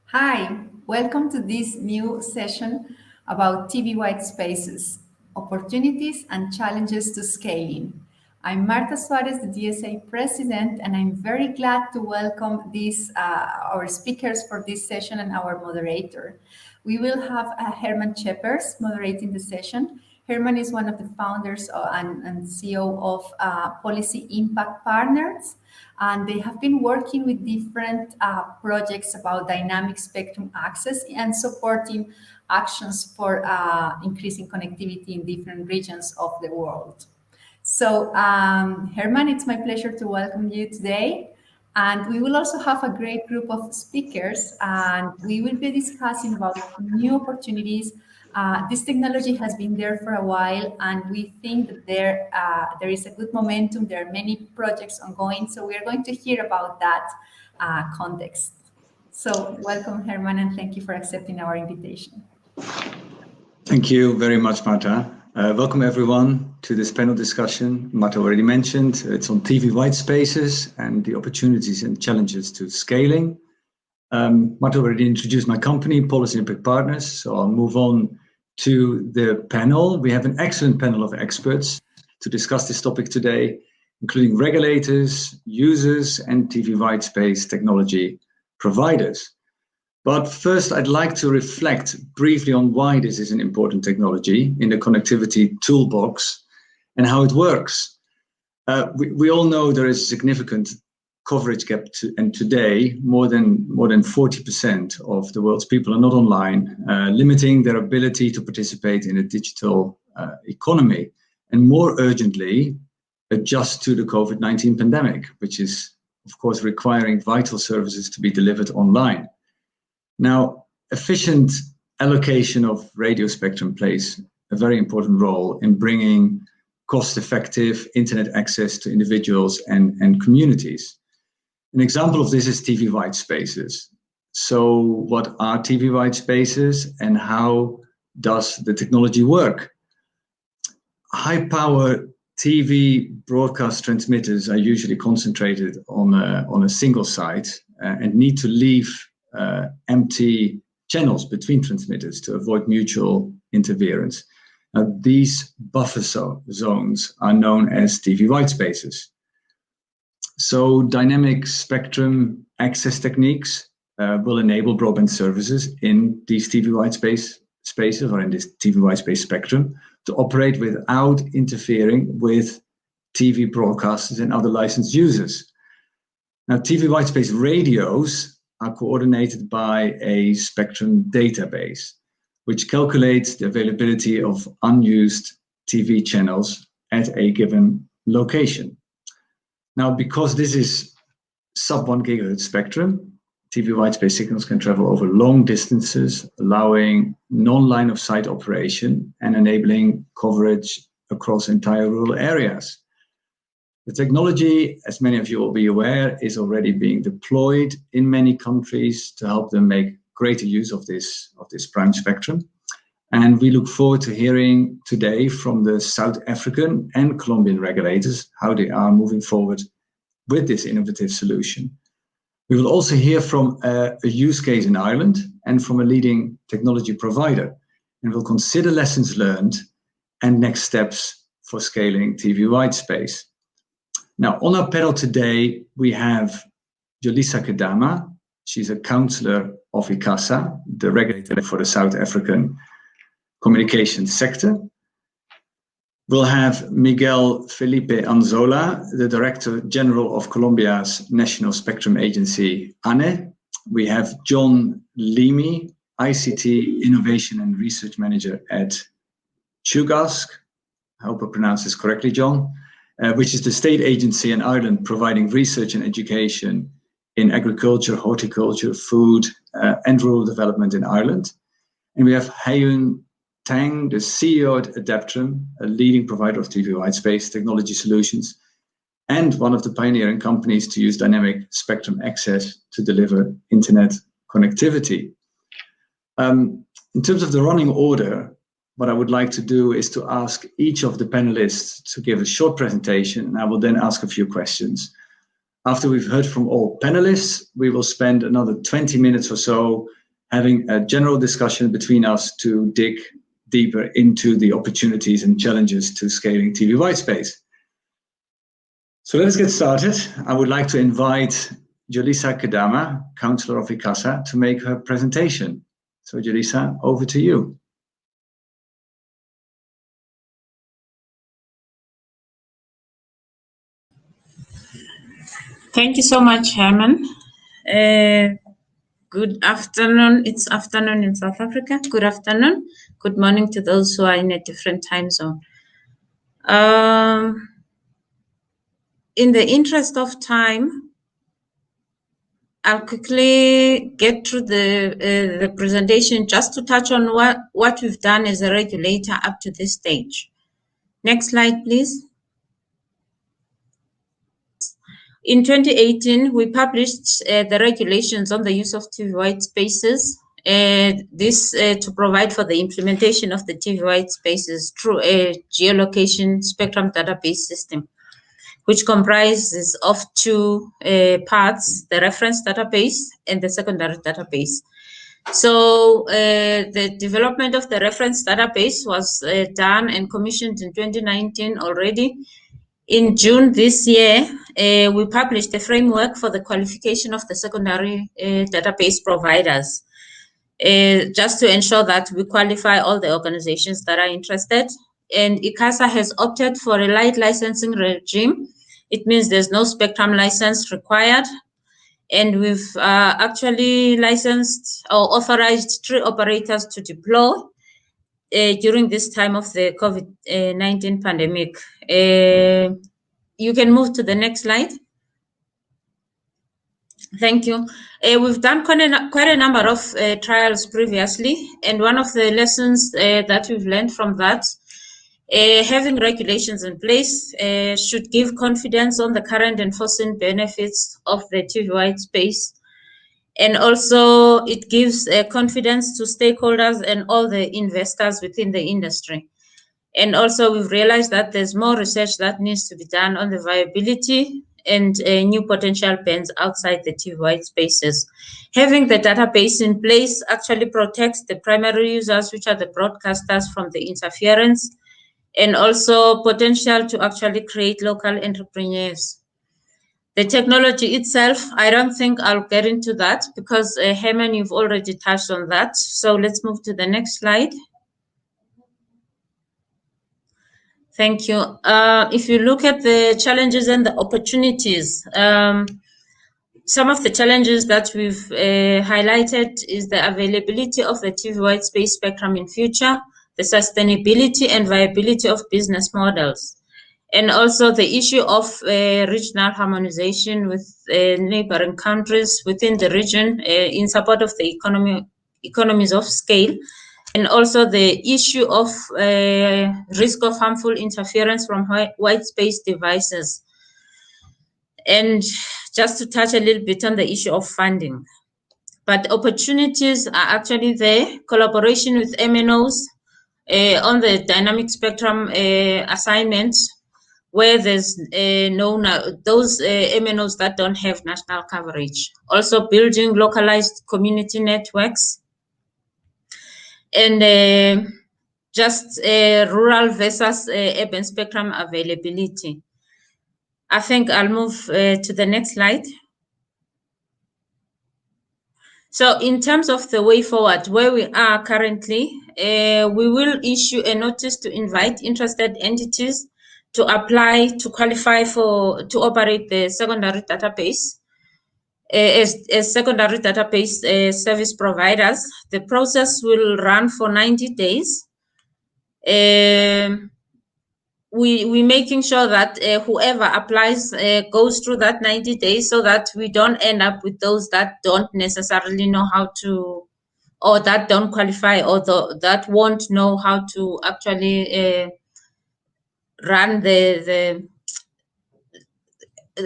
Hi, welcome to this new session about TV Whitespaces, opportunities and challenges to scaling. I'm Marta Suarez, the DSA president, and I'm very glad to welcome our speakers for this session and our moderator. We will have Herman Schepers moderating the session. Herman is one of the founders and CEO of Policy Impact Partners, and they have been working with different projects about dynamic spectrum access and supporting actions for increasing connectivity in different regions of the world. So, Herman, it's my pleasure to welcome you today. And we will also have a great group of speakers, and we will be discussing about new opportunities. This technology has been there for a while, and we think that there is a good momentum. There are many projects ongoing, so we are going to hear about that context. So welcome, Herman, and thank you for accepting our invitation. Thank you very much, Marta. Welcome everyone to this panel discussion. Marta already mentioned it's on TV Whitespaces and the opportunities and challenges to scaling. Marta already introduced my company, Policy Impact Partners, so I'll move on to the panel. We have an excellent panel of experts to discuss this topic today, including regulators, users, and TV Whitespace technology providers. But first, I'd like to reflect briefly on why this is an important technology in the connectivity toolbox and how it works. We all know there is a significant coverage gap, and today more than 40% of the world's people are not online, limiting their ability to participate in a digital economy, and more urgently, adjust to the COVID-19 pandemic, which is, of course, requiring vital services to be delivered online. Now, efficient allocation of radio spectrum plays a very important role in bringing cost-effective internet access to individuals and communities. An example of this is TV Whitespaces. So what are TV Whitespaces and how does the technology work? High-power TV broadcast transmitters are usually concentrated on a single site and need to leave empty channels between transmitters to avoid mutual interference. Now, these buffer zones are known as TV Whitespaces. So dynamic spectrum access techniques will enable broadband services in these TV Whitespaces or in this TV Whitespace spectrum to operate without interfering with TV broadcasters and other licensed users. Now, TV Whitespace radios are coordinated by a spectrum database, which calculates the availability of unused TV channels at a given location. Now, because this is sub 1 gigahertz spectrum, TV Whitespace signals can travel over long distances, allowing non-line of sight operation and enabling coverage across entire rural areas. The technology, as many of you will be aware, is already being deployed in many countries to help them make greater use of this prime spectrum. And we look forward to hearing today from the South African and Colombian regulators how they are moving forward with this innovative solution. We will also hear from a use case in Ireland and from a leading technology provider, and we'll consider lessons learned and next steps for scaling TV Whitespace. Now, on our panel today, we have Yolisa Kedama. She's a councillor of ICASA, the regulator for the South African communications sector. We'll have Miguel Felipe Anzola, the Director General of Colombia's National Spectrum Agency, ANE. We have John Leamy, ICT Innovation and Research Manager at TEAGASC. I hope I pronounced this correctly, John. Which is the state agency in Ireland providing research and education in agriculture, horticulture, food, and rural development in Ireland. And we have Haiyun Tang, the CEO at Adaptrum, a leading provider of TV Whitespace technology solutions, and one of the pioneering companies to use dynamic spectrum access to deliver internet connectivity. In terms of the running order, what I would like to do is to ask each of the panelists to give a short presentation, and I will then ask a few questions. After we've heard from all panelists, we will spend another 20 minutes or so having a general discussion between us to dig deeper into the opportunities and challenges to scaling TV Whitespace. So let's get started. I would like to invite Yolisa Kedama, Councillor of ICASA, to make her presentation. So Yolisa, over to you. Thank you so much, Herman. Good afternoon. It's afternoon in South Africa. Good afternoon. Good morning to those who are in a different time zone. In the interest of time, I'll quickly get through the presentation just to touch on what we've done as a regulator up to this stage. Next slide, please. In 2018, we published the regulations on the use of TV Whitespaces. This to provide for the implementation of the TV Whitespaces through a geolocation spectrum database system, which comprises of two parts, the reference database and the secondary database. So the development of the reference database was done and commissioned in 2019 already. In June this year, we published a framework for the qualification of the secondary database providers, just to ensure that we qualify all the organizations that are interested. And ICASA has opted for a light licensing regime. It means there's no spectrum license required. And we've actually licensed or authorized 3 operators to deploy during this time of the COVID-19 pandemic. You can move to the next slide. Thank you. We've done quite a number of trials previously, and one of the lessons that we've learned from that, having regulations in place should give confidence on the current and foreseen benefits of the TV Whitespace. And also it gives confidence to stakeholders and all the investors within the industry. And also we've realized that there's more research that needs to be done on the viability and new potential bands outside the TV Whitespaces. Having the database in place actually protects the primary users, which are the broadcasters, from the interference, and also potential to actually create local entrepreneurs. The technology itself, I don't think I'll get into that because Herman, you've already touched on that. So let's move to the next slide. Thank you. If you look at the challenges and the opportunities, some of the challenges that we've highlighted is the availability of the TV Whitespace spectrum in future, the sustainability and viability of business models, and also the issue of regional harmonization with neighboring countries within the region in support of the economies of scale, and also the issue of risk of harmful interference from white space devices. And just to touch a little bit on the issue of funding. But opportunities are actually there, collaboration with MNOs on the dynamic spectrum assignments, where there's those MNOs that don't have national coverage. Also building localized community networks, and just rural versus urban spectrum availability. I think I'll move to the next slide. So in terms of the way forward, where we are currently, we will issue a notice to invite interested entities to apply to qualify to operate the secondary database as secondary database service providers. The process will run for 90 days. We're making sure that whoever applies goes through that 90 days so that we don't end up with those that don't necessarily know how to, or that don't qualify, or that won't know how to actually run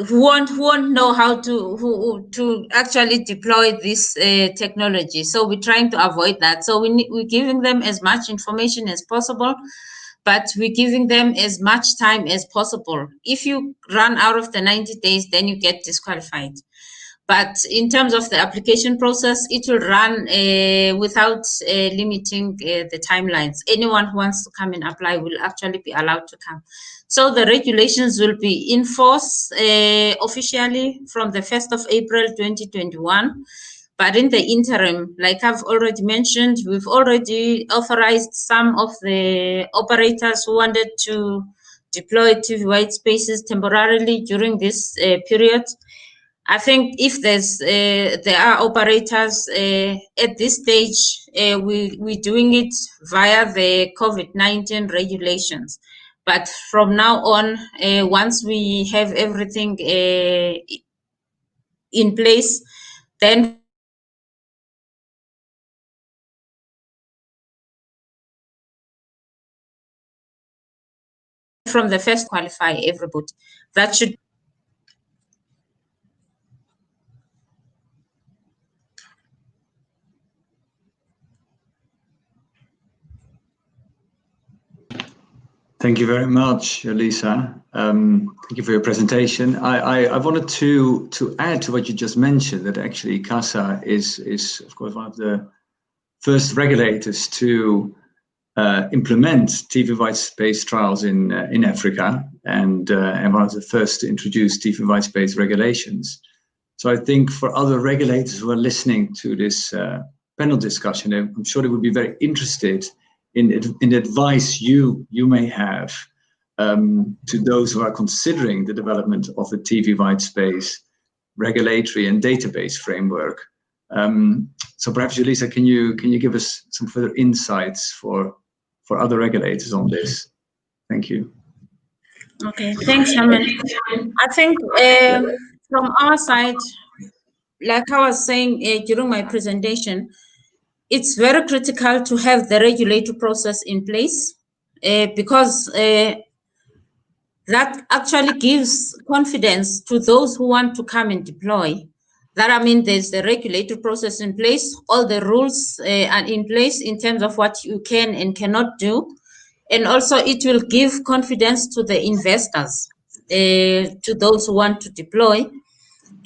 who won't know how to actually deploy this technology. So we're trying to avoid that. So we're giving them as much information as possible, but we're giving them as much time as possible. If you run out of the 90 days, then you get disqualified. But in terms of the application process, it will run without limiting the timelines. Anyone who wants to come and apply will actually be allowed to come. So the regulations will be in force officially from the 1st of April 2021. But in the interim, like I've already mentioned, we've already authorized some of the operators who wanted to deploy TV Whitespaces temporarily during this period. I think if there are operators at this stage, we're doing it via the COVID-19 regulations. But from now on, once we have everything in place, then from the first qualify everybody. That should. Thank you very much, Yolisa. Thank you for your presentation. I wanted to add to what you just mentioned, that actually ICASA is of course one of the first regulators to implement TV Whitespace trials in Africa, and one of the first to introduce TV Whitespace regulations. So I think for other regulators who are listening to this panel discussion, I'm sure they would be very interested in advice you may have to those who are considering the development of a TV Whitespace regulatory and database framework. So perhaps, Yolisa, can you give us some further insights for other regulators on this? Thank you. Okay, thanks, Herman. I think from our side, like I was saying during my presentation, it's very critical to have the regulatory process in place because that actually gives confidence to those who want to come and deploy. That, I mean, there's the regulatory process in place, all the rules are in place in terms of what you can and cannot do. And also it will give confidence to the investors, to those who want to deploy,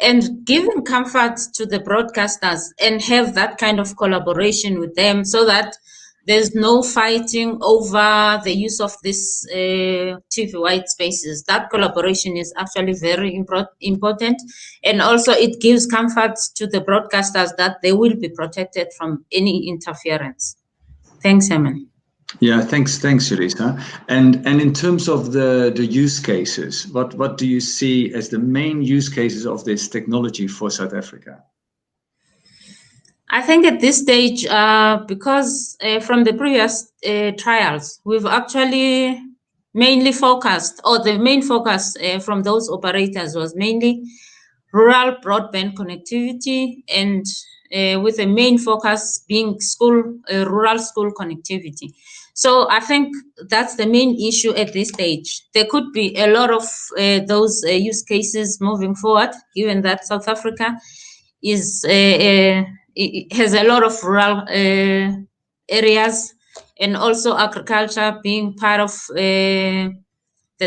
and giving comfort to the broadcasters and have that kind of collaboration with them so that there's no fighting over the use of this TV Whitespaces. That collaboration is actually very important. And also it gives comfort to the broadcasters that they will be protected from any interference. Thanks, Herman. Yeah, thanks, Yolisa. And in terms of the use cases, what do you see as the main use cases of this technology for South Africa? I think at this stage, because from the previous trials, we've actually mainly focused, or the main focus from those operators was mainly rural broadband connectivity, and with the main focus being rural school connectivity. So I think that's the main issue at this stage. There could be a lot of those use cases moving forward, given that South Africa is it has a lot of rural areas, and also agriculture being part of the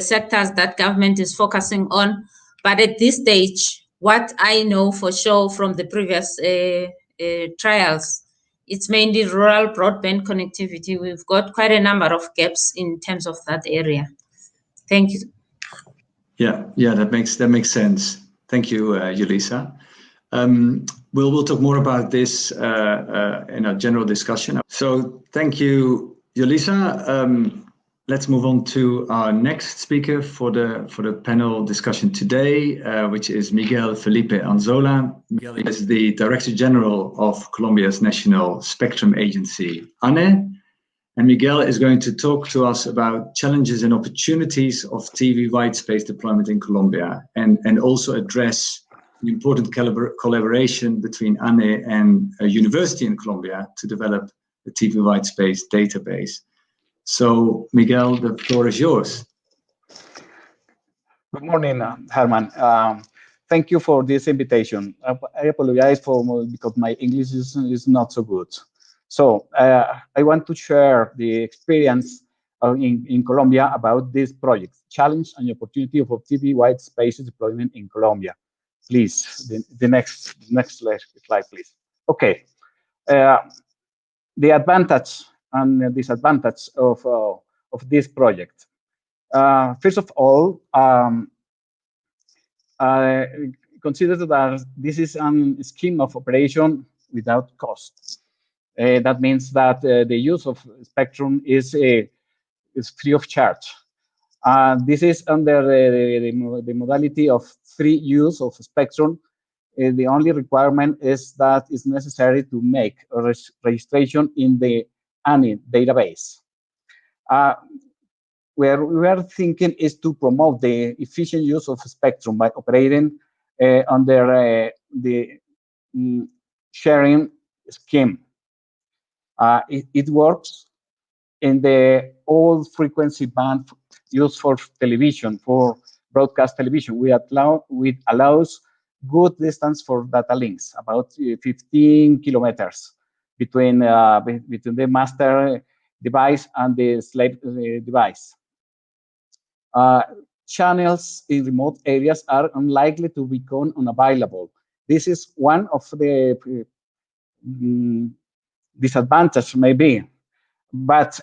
sectors that government is focusing on. But at this stage, what I know for sure from the previous trials, it's mainly rural broadband connectivity. We've got quite a number of gaps in terms of that area. Thank you. Yeah, that makes sense. Thank you, Yolisa. We'll talk more about this in a general discussion. So thank you, Yolisa. Let's move on to our next speaker for the panel discussion today, which is Miguel Felipe Anzola. Miguel is the Director General of Colombia's National Spectrum Agency, ANE. And Miguel is going to talk to us about challenges and opportunities of TV Whitespace deployment in Colombia, and also address the important collaboration between ANE and a university in Colombia to develop the TV Whitespace database. So, Miguel, the floor is yours. Good morning, Herman. Thank you for this invitation. I apologize because my English is not so good. So I want to share the experience in Colombia about this project, challenge and opportunity of TV white spaces deployment in Colombia. Please, the next slide, please. Okay, the advantage and disadvantage of this project. First of all, consider that this is a scheme of operation without cost. That means that the use of Spectrum is free of charge. This is under the modality of free use of Spectrum. The only requirement is that it's necessary to make a registration in the ANI database. Where we are thinking is to promote the efficient use of Spectrum by operating under the sharing scheme. It works in the old frequency band used for television, for broadcast television. It allows good distance for data links, about 15 kilometers between the master device and the slave device. Channels in remote areas are unlikely to become unavailable. This is one of the disadvantages, maybe, but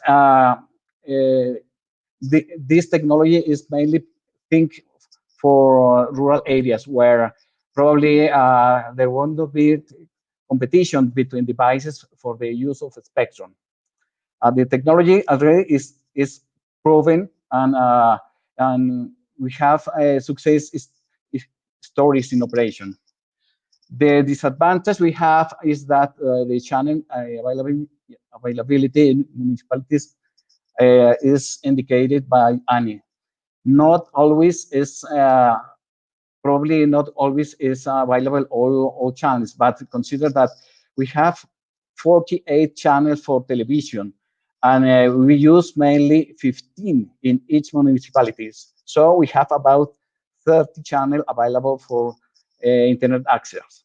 this technology is mainly think for rural areas where probably there won't be competition between devices for the use of Spectrum. The technology already is proven, and we have success stories in operation. The disadvantage we have is that the channel availability in municipalities is indicated by ANI. Not always is probably not always is available all channels, but consider that we have 48 channels for television, and we use mainly 15 in each municipalities. So we have about 30 channels available for internet access.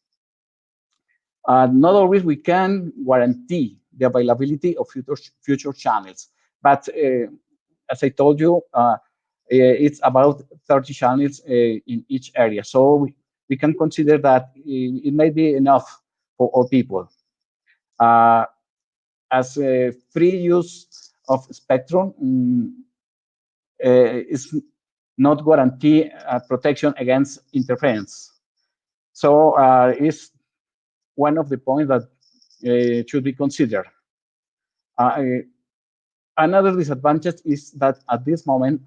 Not always we can guarantee the availability of future channels, but as I told you, it's about 30 channels in each area. So we can consider that it may be enough for all people. As a free use of Spectrum is not guarantee protection against interference. So it's one of the points that should be considered. Another disadvantage is that at this moment,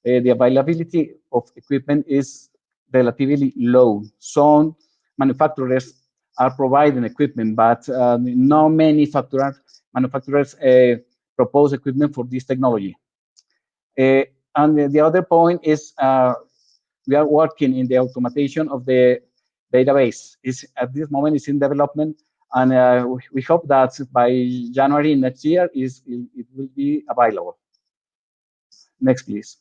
the availability of equipment is relatively low. Some manufacturers are providing equipment, but not many manufacturers propose equipment for this technology. And the other point is we are working in the automation of the database. At this moment, it's in development, and we hope that by January next year, it will be available. Next, please.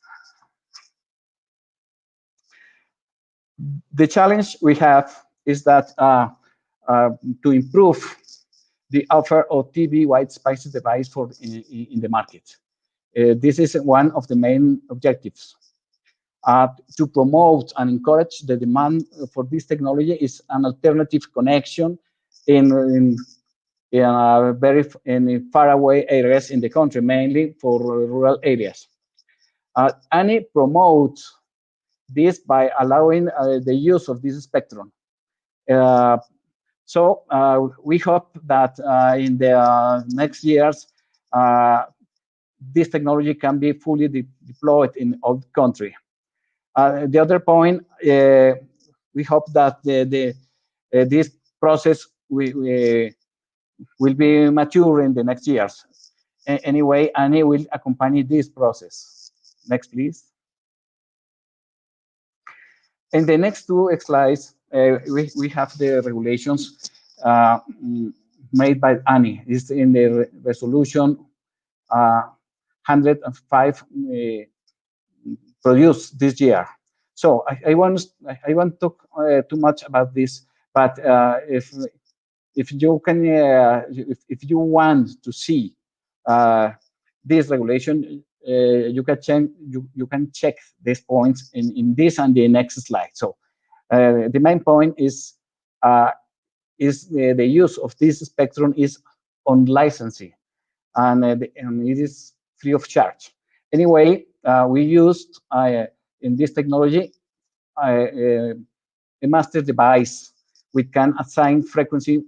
The challenge we have is that to improve the offer of TV Whitespaces device in the market. This is one of the main objectives. To promote and encourage the demand for this technology is an alternative connection in faraway areas in the country, mainly for rural areas. ANI promotes this by allowing the use of this spectrum. So we hope that in the next years, this technology can be fully deployed in all the country. The other point, we hope that this process will be mature in the next years. Anyway, ANI will accompany this process. Next, please. In the next two slides, we have the regulations made by ANI. It's in the resolution 105 produced this year. So I won't talk too much about this, but if you can, if you want to see this regulation, you can check these points in this and the next slide. So the main point is the use of this spectrum is on licensing, and it is free of charge. Anyway, we used in this technology a master device which can assign frequency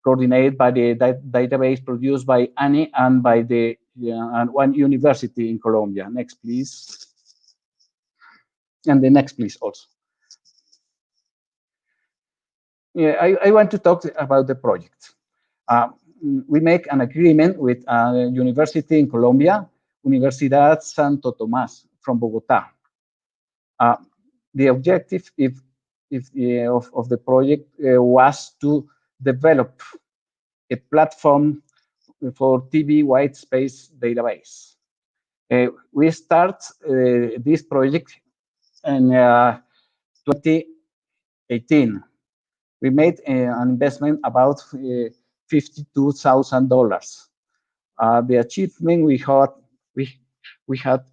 coordinated by the database produced by ANI and by the and one university in Colombia. Next, please. And the next, please, also. Yeah, I want to talk about the project. We make an agreement with a university in Colombia, Universidad Santo Tomás from Bogotá. The objective of the project was to develop a platform for TV white space database. We start this project in 2018. We made an investment about $52,000. The achievement we had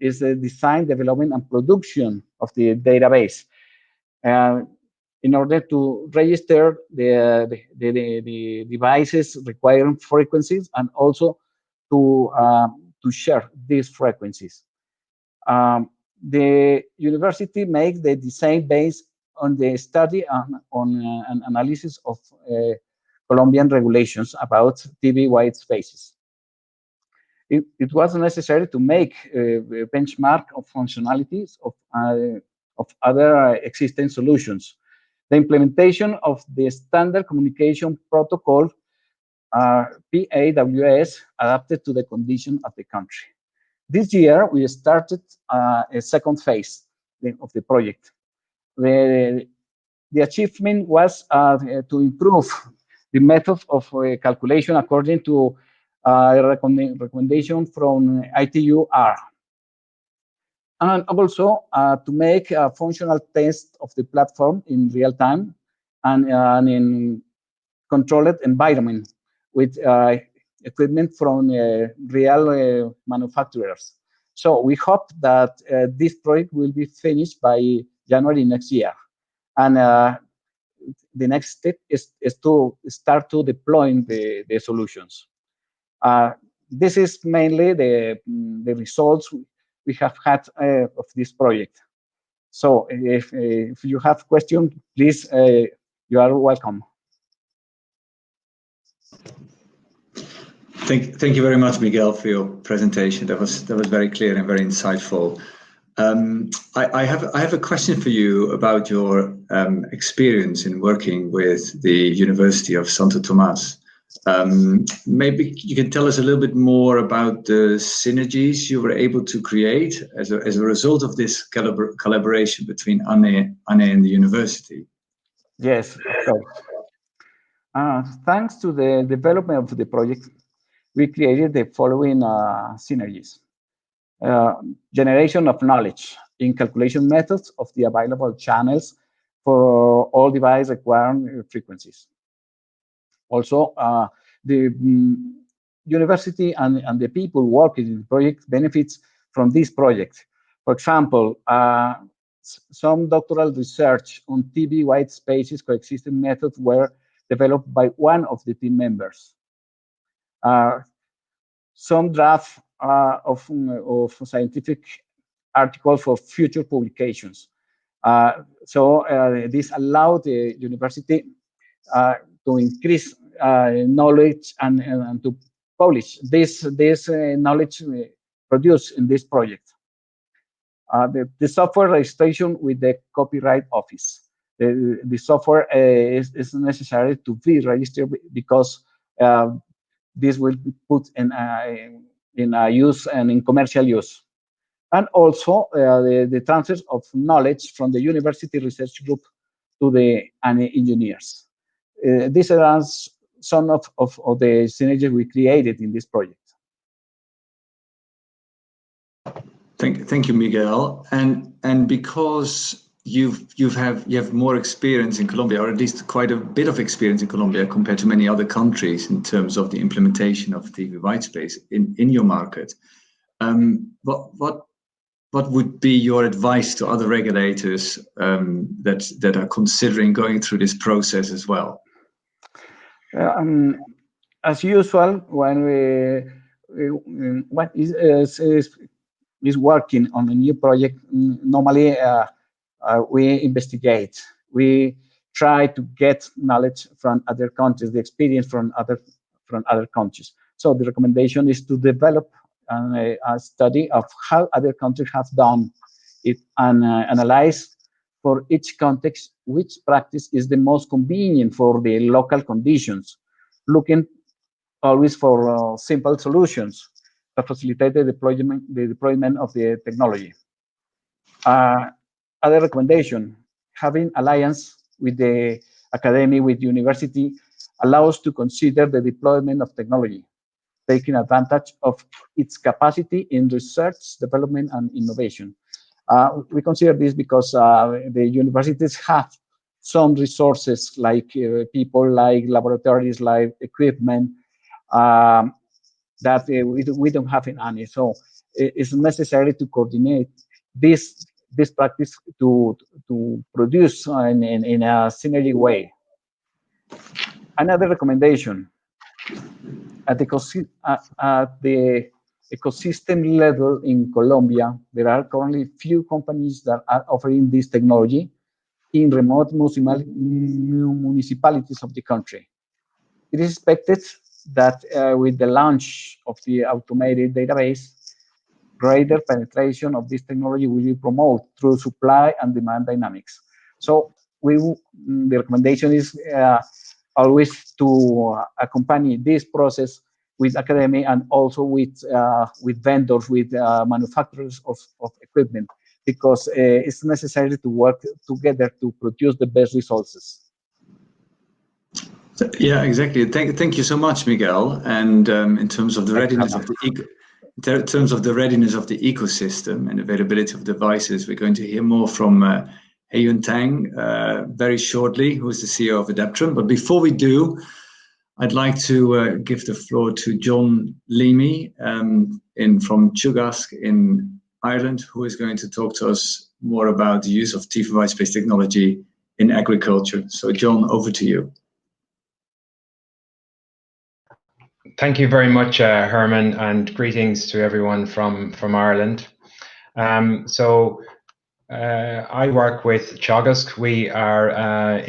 is the design, development, and production of the database. In order to register the devices requiring frequencies and also to share these frequencies. The university makes the design based on the study on an analysis of Colombian regulations about TV white spaces. It was necessary to make a benchmark of functionalities of other existing solutions. The implementation of the standard communication protocol, TVWS, adapted to the condition of the country. This year, we started a second phase of the project. The achievement was to improve the method of calculation according to a recommendation from ITUR. And also to make a functional test of the platform in real time and in controlled environment with equipment from real manufacturers. So we hope that this project will be finished by January next year. And the next step is to start to deploying the solutions. This is mainly the results we have had of this project. So if you have questions, please, you are welcome. Thank you very much, Miguel, for your presentation. That was very clear and very insightful. I have a question for you about your experience in working with the University of Santo Tomás. Maybe you can tell us a little bit more about the synergies you were able to create as a result of this collaboration between ANE and the university. Yes, of course. Thanks to the development of the project, we created the following synergies. Generation of knowledge in calculation methods of the available channels for all device requiring frequencies. Also, the university and the people working in the project benefits from this project. For example, some doctoral research on TV white spaces coexisting methods were developed by one of the team members. Some draft of scientific articles for future publications. So this allowed the university to increase knowledge and to publish this knowledge produced in this project. The software registration with the Copyright Office. The software is necessary to be registered because this will be put in use and in commercial use. And also the transfer of knowledge from the university research group to the engineers. These are some of the synergies we created in this project. Thank you, Miguel. And because you have more experience in Colombia, or at least quite a bit of experience in Colombia compared to many other countries in terms of the implementation of TV white space in your market. What would be your advice to other regulators that are considering going through this process as well? As usual, when what is working on a new project, normally we investigate. We try to get knowledge from other countries, the experience from other countries. So the recommendation is to develop a study of how other countries have done it and analyze for each context which practice is the most convenient for the local conditions, looking always for simple solutions that facilitate the deployment of the technology. Other recommendation, having alliance with the academy, with the university, allows to consider the deployment of technology, taking advantage of its capacity in research, development, and innovation. We consider this because the universities have some resources like people, like laboratories, like equipment, that we don't have in ANI. So it's necessary to coordinate this practice to produce in a synergy way. Another recommendation, at the ecosystem level in Colombia, there are currently few companies that are offering this technology in remote municipalities of the country. It is expected that with the launch of the automated database, greater penetration of this technology will be promoted through supply and demand dynamics. So the recommendation is always to accompany this process with academy and also with vendors, with manufacturers of equipment, because it's necessary to work together to produce the best results. Yeah, exactly. Thank you so much, Miguel. And in terms of the readiness of the ecosystem and availability of devices, we're going to hear more from Haiyun Tang very shortly, who is the CEO of Adaptrum. But before we do, I'd like to give the floor to John Leamy from TEAGASC in Ireland, who is going to talk to us more about the use of TV Whitespace technology in agriculture. So, John, over to you. Thank you very much, Herman, and greetings to everyone from Ireland. I work with TEAGASC. We are,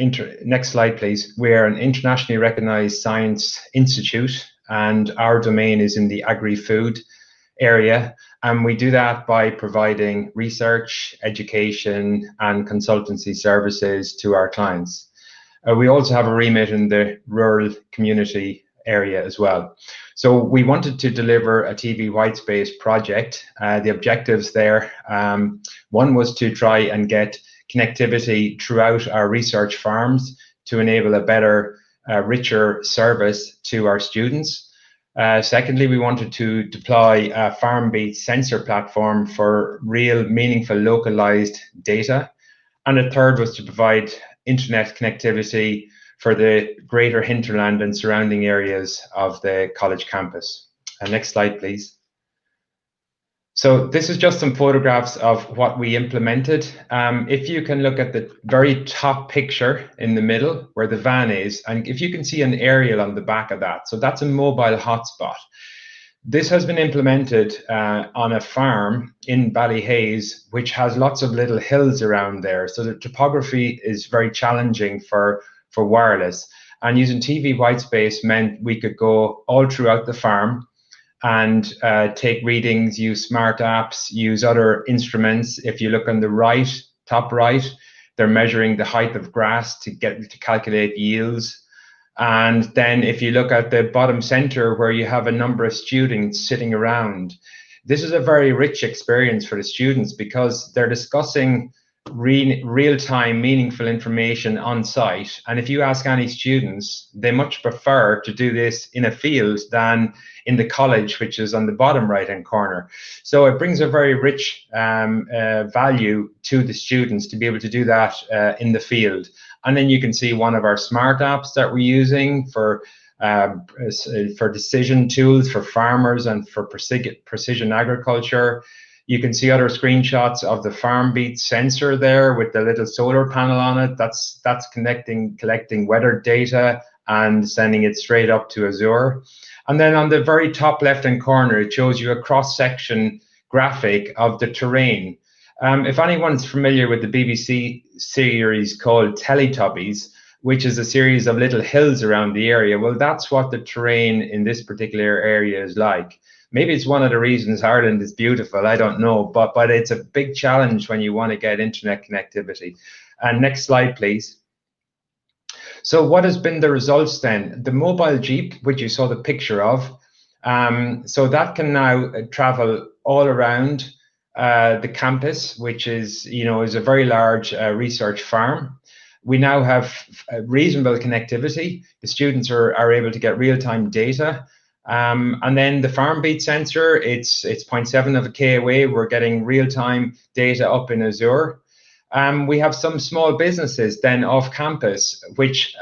next slide please, we are an internationally recognized science institute, and our domain is in the agri-food area, and we do that by providing research, education, and consultancy services to our clients. We also have a remit in the rural community area as well. So we wanted to deliver a TV Whitespace project. The objectives there, one was to try and get connectivity throughout our research farms to enable a better, richer service to our students. Secondly, we wanted to deploy a FarmBeat sensor platform for real, meaningful, localized data. And a third was to provide internet connectivity for the greater hinterland and surrounding areas of the college campus. Next slide, please. So this is just some photographs of what we implemented. If you can look at the very top picture in the middle where the van is, and if you can see an aerial on the back of that, so that's a mobile hotspot. This has been implemented on a farm in Ballyhaise, which has lots of little hills around there. So the topography is very challenging for wireless, and using TV Whitespace meant we could go all throughout the farm and take readings, use smart apps, use other instruments. If you look on the right, top right, they're measuring the height of grass to calculate yields. And then if you look at the bottom center where you have a number of students sitting around, this is a very rich experience for the students because they're discussing real-time meaningful information on site. And if you ask any students, they much prefer to do this in a field than in the college, which is on the bottom right-hand corner. So it brings a very rich value to the students to be able to do that in the field. And then you can see one of our smart apps that we're using for for decision tools for farmers and for precision agriculture. You can see other screenshots of the FarmBeat sensor there with the little solar panel on it. That's collecting weather data and sending it straight up to Azure. And then on the very top left-hand corner, it shows you a cross-section graphic of the terrain. If anyone's familiar with the BBC series called Teletubbies, which is a series of little hills around the area, well, that's what the terrain in this particular area is like. Maybe it's one of the reasons Ireland is beautiful, I don't know, but it's a big challenge when you want to get internet connectivity. And next slide, please. So what has been the results then? The mobile Jeep, which you saw the picture of, so that can now travel all around the campus, which is, is a very large research farm. We now have reasonable connectivity. The students are able to get real-time data. And then the FarmBeat sensor, it's 0.7 of a K away. We're getting real-time data up in Azure. We have some small businesses then off campus, which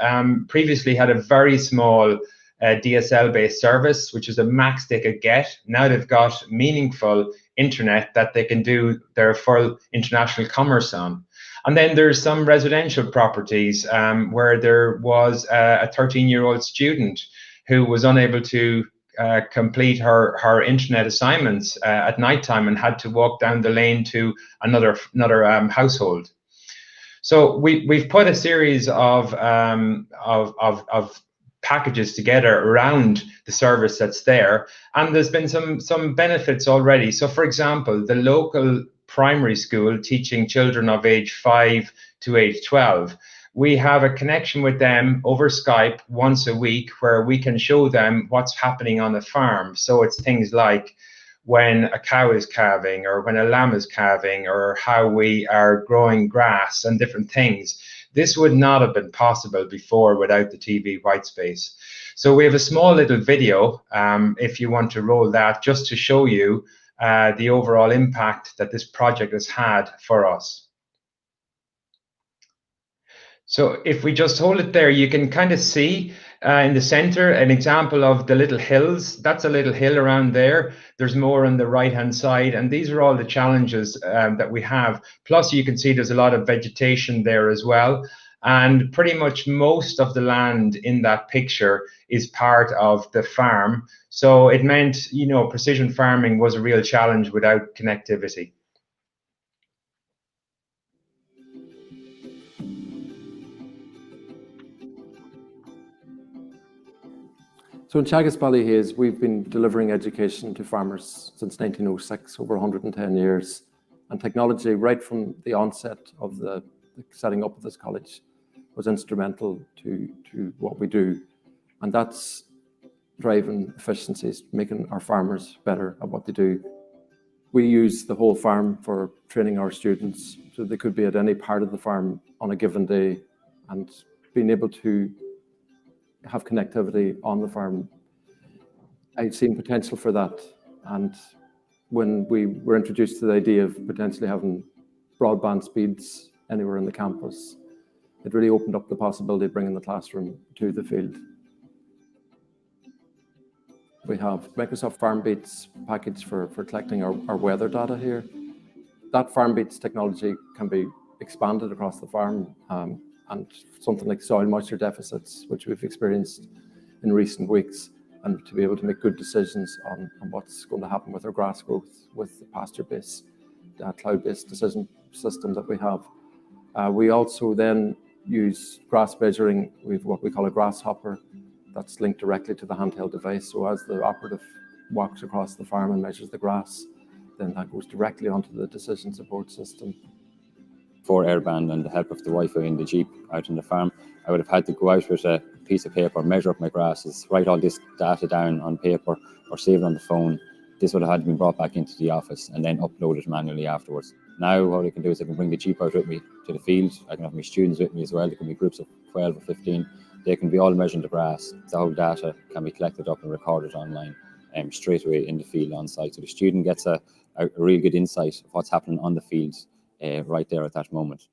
previously had a very small DSL-based service, which is the max they could get. Now they've got meaningful internet that they can do their full international commerce on. And then there's some residential properties where there was a 13-year-old student who was unable to complete her internet assignments at nighttime and had to walk down the lane to another household. So we've put a series of packages together around the service that's there, and there's been some benefits already. So, for example, the local primary school teaching children of age 5 to age 12. We have a connection with them over Skype once a week where we can show them what's happening on the farm. So it's things like when a cow is calving or when a lamb is calving or how we are growing grass and different things. This would not have been possible before without the TV Whitespace. So we have a small little video, if you want to roll that, just to show you the overall impact that this project has had for us. So if we just hold it there, you can kind of see in the center an example of the little hills. That's a little hill around there. There's more on the right-hand side, and these are all the challenges that we have. Plus, you can see there's a lot of vegetation there as well. And pretty much most of the land in that picture is part of the farm. So it meant, precision farming was a real challenge without connectivity. So in Teagasc Ballyhaise, we've been delivering education to farmers since 1906, over 110 years. And technology, right from the onset of the setting up of this college, was instrumental to what we do. And that's driving efficiencies, making our farmers better at what they do. We use the whole farm for training our students, so they could be at any part of the farm on a given day, and being able to have connectivity on the farm. I've seen potential for that, and when we were introduced to the idea of potentially having broadband speeds anywhere in the campus, it really opened up the possibility of bringing the classroom to the field. We have Microsoft FarmBeats package for collecting our weather data here. That FarmBeats technology can be expanded across the farm, and something like soil moisture deficits, which we've experienced in recent weeks, and to be able to make good decisions on what's going to happen with our grass growth with the pasture-based, cloud-based decision system that we have. We also then use grass measuring with what we call a grasshopper that's linked directly to the handheld device. So as the operative walks across the farm and measures the grass, then that goes directly onto the decision support system. For airband and the help of the Wi-Fi in the Jeep out on the farm, I would have had to go out with a piece of paper, measure up my grasses, write all this data down on paper or save it on the phone. This would have had to be brought back into the office and then uploaded manually afterwards. Now what I can do is I can bring the Jeep out with me to the field. I can have my students with me as well. There can be groups of 12 or 15. They can be all measuring the grass. The whole data can be collected up and recorded online straight away in the field on site. So the student gets a real good insight of what's happening on the field right there at that moment.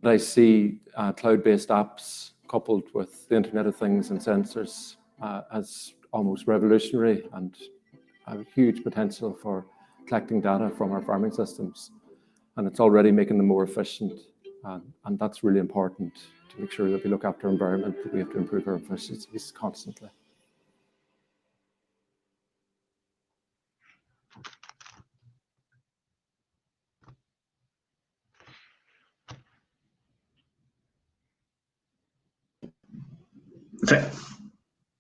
I see cloud-based apps coupled with the Internet of Things and sensors, as almost revolutionary and a huge potential for collecting data from our farming systems. And it's already making them more efficient. And that's really important to make sure that we look after our environment, that we have to improve our efficiencies constantly.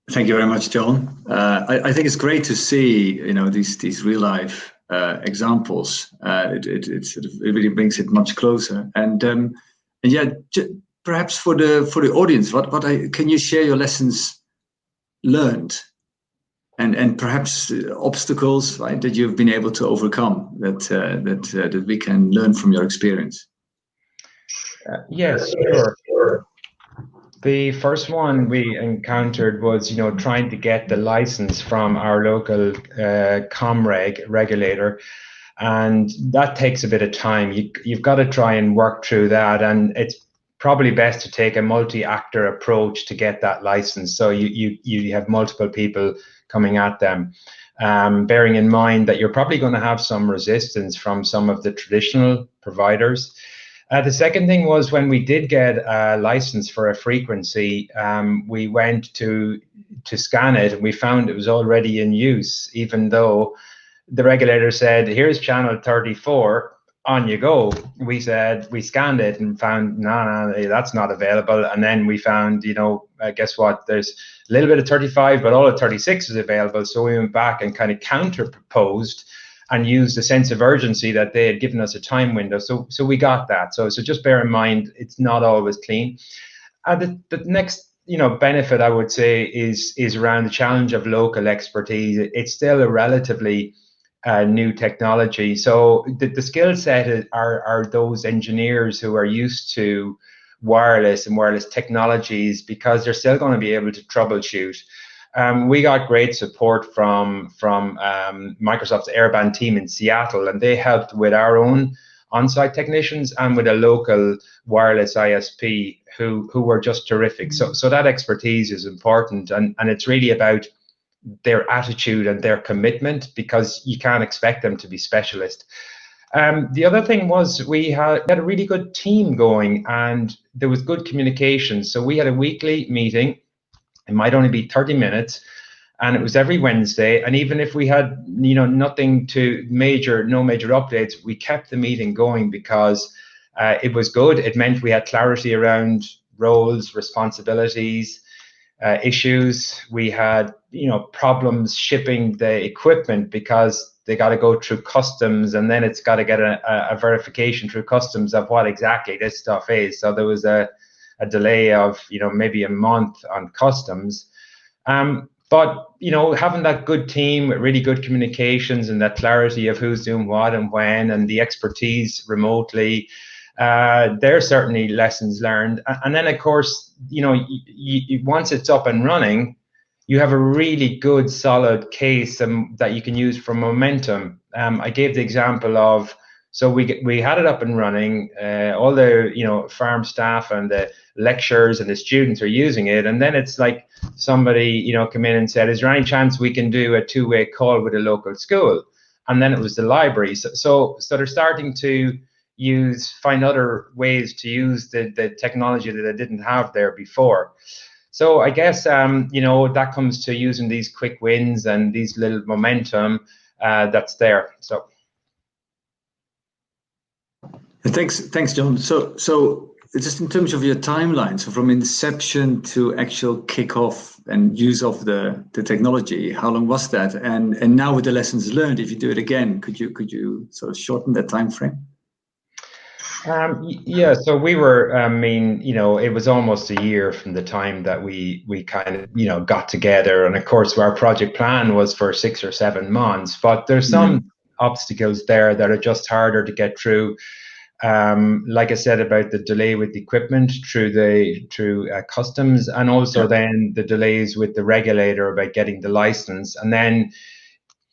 Thank you very much, John. I think it's great to see, these real life examples. It really brings it much closer. And yeah, perhaps for the audience, can you share your lessons learned, and perhaps obstacles, right, that you've been able to overcome that we can learn from your experience? Yes, sure. The first one we encountered was, trying to get the license from our local ComReg regulator, and that takes a bit of time. You've got to try and work through that, and it's probably best to take a multi-actor approach to get that license. So you have multiple people coming at them, bearing in mind that you're probably going to have some resistance from some of the traditional providers. The second thing was, when we did get a license for a frequency, we went to scan it, and we found it was already in use, even though the regulator said, here's channel 34, on you go. We scanned it and found, no, that's not available. And then we found, guess what, there's a little bit of 35, but all of 36 is available. So we went back and kind of counter-proposed and used a sense of urgency that they had given us a time window. So we got that. So just bear in mind, it's not always clean. The next benefit, I would say, is around the challenge of local expertise. It's still a relatively new technology. So the skill set are those engineers who are used to wireless and wireless technologies, because they're still going to be able to troubleshoot. We got great support from Microsoft's Airband team in Seattle, and they helped with our own on-site technicians and with a local wireless ISP who were just terrific. So that expertise is important, and it's really about their attitude and their commitment, because you can't expect them to be specialists. The other thing was, we had a really good team going, and there was good communication. So we had a weekly meeting. It might only be 30 minutes, and it was every Wednesday. And even if we had, no major updates, we kept the meeting going, because it was good. It meant we had clarity around roles, responsibilities, issues. We had, problems shipping the equipment, because they got to go through customs, and then it's got to get a verification through customs of what exactly this stuff is. So there was a delay of, maybe a month on customs. But, having that good team with really good communications and that clarity of who's doing what and when, and the expertise remotely, they're certainly lessons learned. And then, of course, once it's up and running, you have a really good, solid case that you can use for momentum. I gave the example of, so we had it up and running, all the farm staff and the lecturers and the students are using it, and then it's like somebody come in and said, is there any chance we can do a two-way call with a local school? And then it was the library. So they're starting to find other ways to use the technology that they didn't have there before. So I guess that comes to using these quick wins and these little momentum that's there. So. Thanks, John. So just in terms of your timeline, so from inception to actual kickoff and use of the technology, how long was that? And now with the lessons learned, if you do it again, could you sort of shorten that time frame? Yeah, so we were, it was almost a year from the time that we kind of, got together. And of course, our project plan was for 6 or 7 months, but there's some obstacles there that are just harder to get through. Like I said, about the delay with the equipment through customs, and also then the delays with the regulator about getting the license. And then,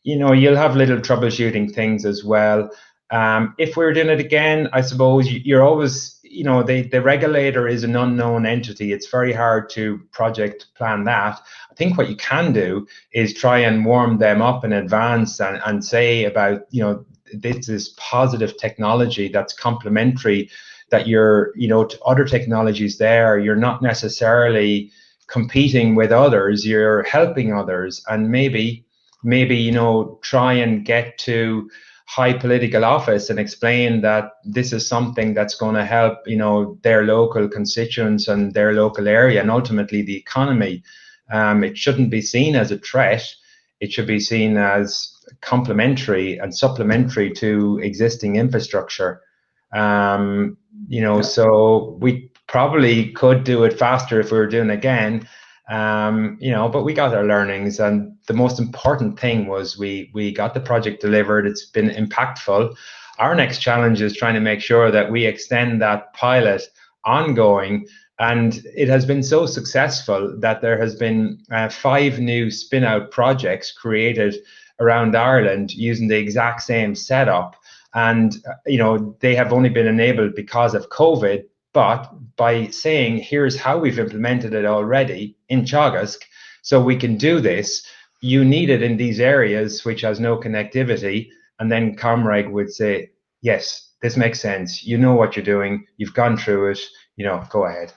you'll have little troubleshooting things as well. If we were doing it again, I suppose you're always, you know, the regulator is an unknown entity. It's very hard to project plan that. I think what you can do is try and warm them up in advance and say about, you know, this is positive technology that's complementary, that you're, you know, to other technologies there, you're not necessarily competing with others, you're helping others, and maybe, you know, try and get to high political office and explain that this is something that's going to help, you know, their local constituents and their local area and ultimately the economy. It shouldn't be seen as a threat. It should be seen as complementary and supplementary to existing infrastructure. You know, so we probably could do it faster if we were doing it again. You know, but we got our learnings, and the most important thing was we got the project delivered. It's been impactful. Our next challenge is trying to make sure that we extend that pilot ongoing, and it has been so successful that there has been 5 new spin-out projects created around Ireland using the exact same setup, and you know, they have only been enabled because of COVID. But by saying, here's how we've implemented it already in TEAGASC, so we can do this, you need it in these areas which has no connectivity, and then Comreg would say, yes, this makes sense. You know what you're doing. You've gone through it. You know, go ahead.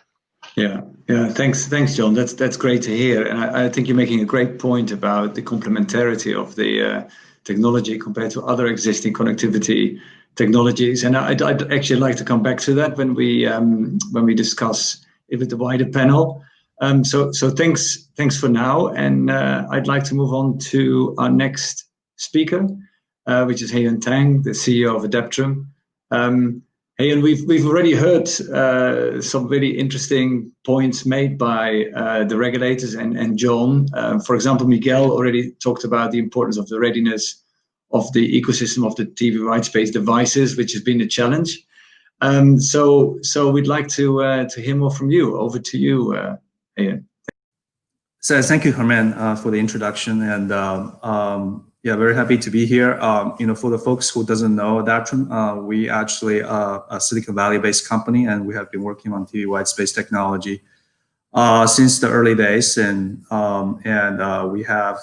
Yeah. Thanks, John. That's great to hear, and I think you're making a great point about the complementarity of the technology compared to other existing connectivity technologies, and I'd actually like to come back to that when we discuss it with the wider panel. So thanks for now, and I'd like to move on to our next speaker, which is Haiyun Tang, the CEO of Adaptrum. Haiyun, we've already heard some really interesting points made by the regulators and John. For example, Miguel already talked about the importance of the readiness of the ecosystem of the TV Whitespace devices, which has been a challenge. So we'd like to hear more from you. Over to you, Haiyun. So thank you, Herman, for the introduction, and yeah, very happy to be here. You know, for the folks who doesn't know Adaptrum, we actually are a Silicon Valley-based company, and we have been working on TV Whitespace technology since the early days, and we have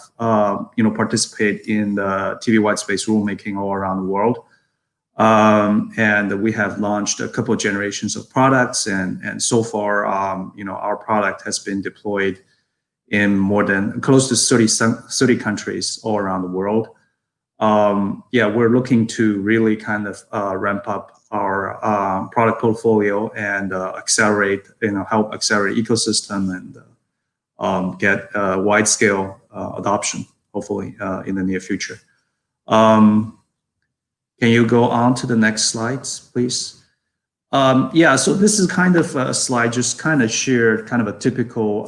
you know, participate in the TV Whitespace rulemaking all around the world, and we have launched a couple of generations of products, and so far you know, our product has been deployed in more than close to 30 countries all around the world. Yeah, we're looking to really kind of ramp up our product portfolio and accelerate, you know, help accelerate ecosystem and get wide scale adoption, hopefully in the near future. Can you go on to the next slides, please? Yeah, so this is kind of a slide just kind of shared kind of a typical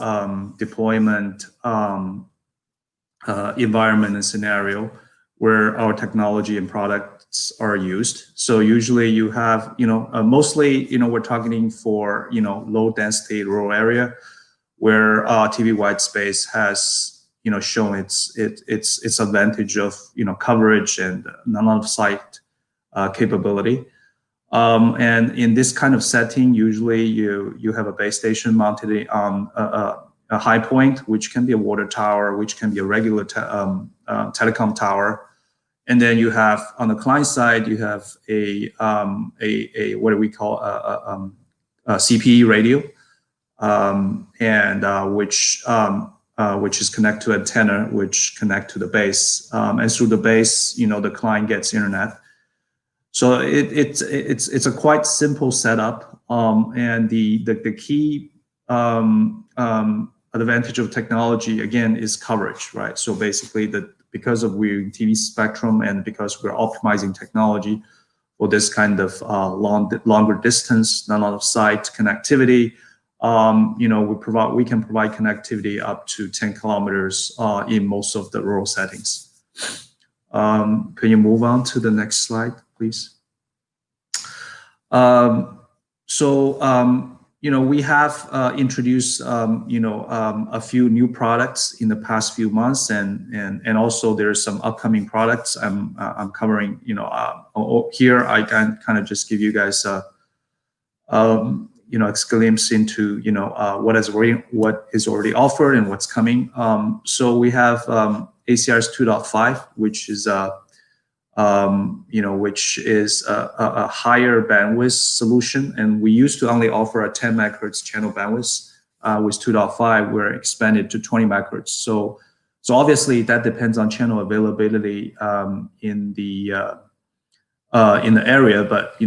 deployment environment and scenario where our technology and products are used. So usually you have, you know, mostly, you know, we're targeting for, you know, low density rural area where TV Whitespace has, you know, shown its advantage of, you know, coverage and non-on-site capability. And in this kind of setting, usually you have a base station mounted on a high point, which can be a water tower, which can be a regular telecom tower. And then you have, on the client side, you have a what do we call a CPE radio, and which is connected to antenna, which connect to the base, and through the base, you know, the client gets internet. So it's a quite simple setup, and the key advantage of technology again is coverage, right? So basically, because of we're in TV spectrum and because we're optimizing technology for this kind of longer distance, non-on-site connectivity, you know, we can provide connectivity up to 10 kilometers in most of the rural settings. Can you move on to the next slide, please? we have introduced, a few new products in the past few months, and also there's some upcoming products I'm covering. Here I can kind of just give you guys a glimpse into what is already offered and what's coming. So we have ACRS 2.5, which is a higher bandwidth solution, and we used to only offer a 10 megahertz channel bandwidth. With 2.5, we're expanded to 20 megahertz. So obviously that depends on channel availability in the area, but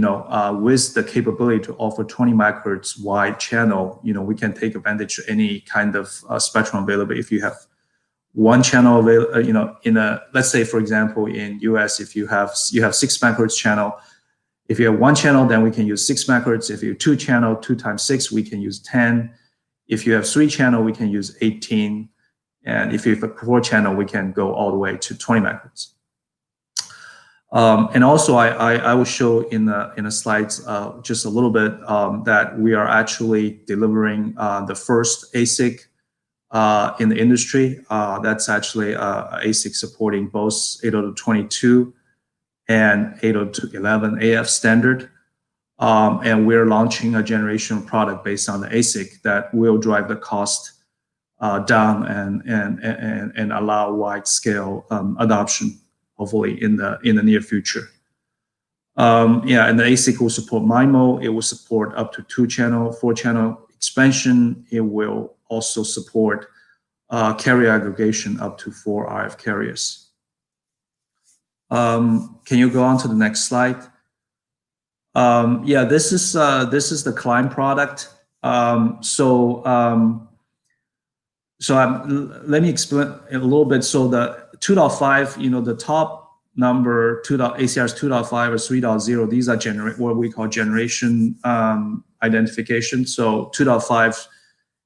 with the capability to offer 20 megahertz wide channel, we can take advantage of any kind of spectrum availability. If you have one channel available, let's say for example in US, if you have 6 megahertz channel, if you have one channel, then we can use 6 megahertz. If you have 2 channel, 2 times 6, we can use 10. If you have 3 channel, we can use 18, and if you have a 4 channel, we can go all the way to 20 megahertz. And also, I will show in the slides just a little bit that we are actually delivering the first ASIC in the industry. That's actually ASIC supporting both 802.22 and 802.11 AF standard. And we're launching a generational product based on the ASIC that will drive the cost down and allow wide scale adoption, hopefully in the near future. And the ASIC will support MIMO. It will support up to 2 channel, 4 channel expansion. It will also support carrier aggregation up to 4 RF carriers. Can you go on to the next slide? This is the client product. Let me explain a little bit. So the 2.5, the top number, ACRS 2.5 or 3.0, these are what we call generation identification. So 2.5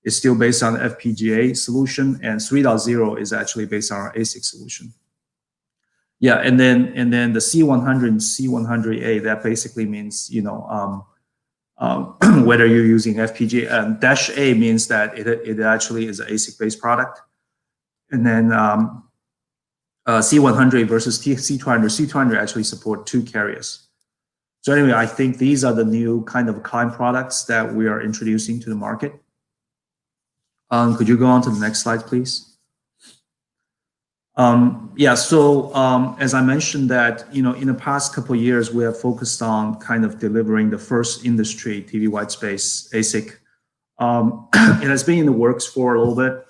is still based on the FPGA solution, and 3.0 is actually based on our ASIC solution. And then the C100 and C100A, that basically means whether you're using FPGA, and dash A means that it actually is an ASIC based product. And then C100 versus C200. C200 actually support 2 carriers. So anyway, I think these are the new kind of client products that we are introducing to the market. Could you go on to the next slide, please? As I mentioned that, in the past couple of years, we have focused on kind of delivering the first industry TV Whitespace ASIC. It has been in the works for a little bit.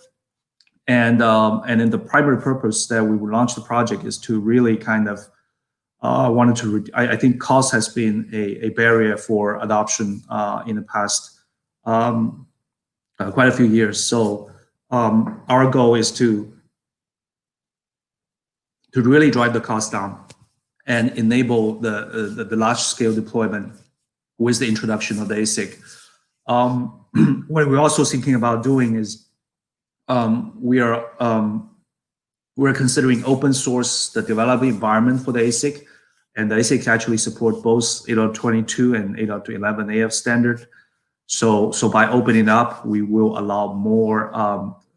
And then the primary purpose that we would launch the project is to really kind of I think cost has been a barrier for adoption in the past quite a few years. So our goal is to really drive the cost down and enable the large scale deployment with the introduction of the ASIC. What we're also thinking about doing is we're considering open source the development environment for the ASIC, and the ASIC actually support both 802.22 and 802.11 AF standard. So by opening up, we will allow more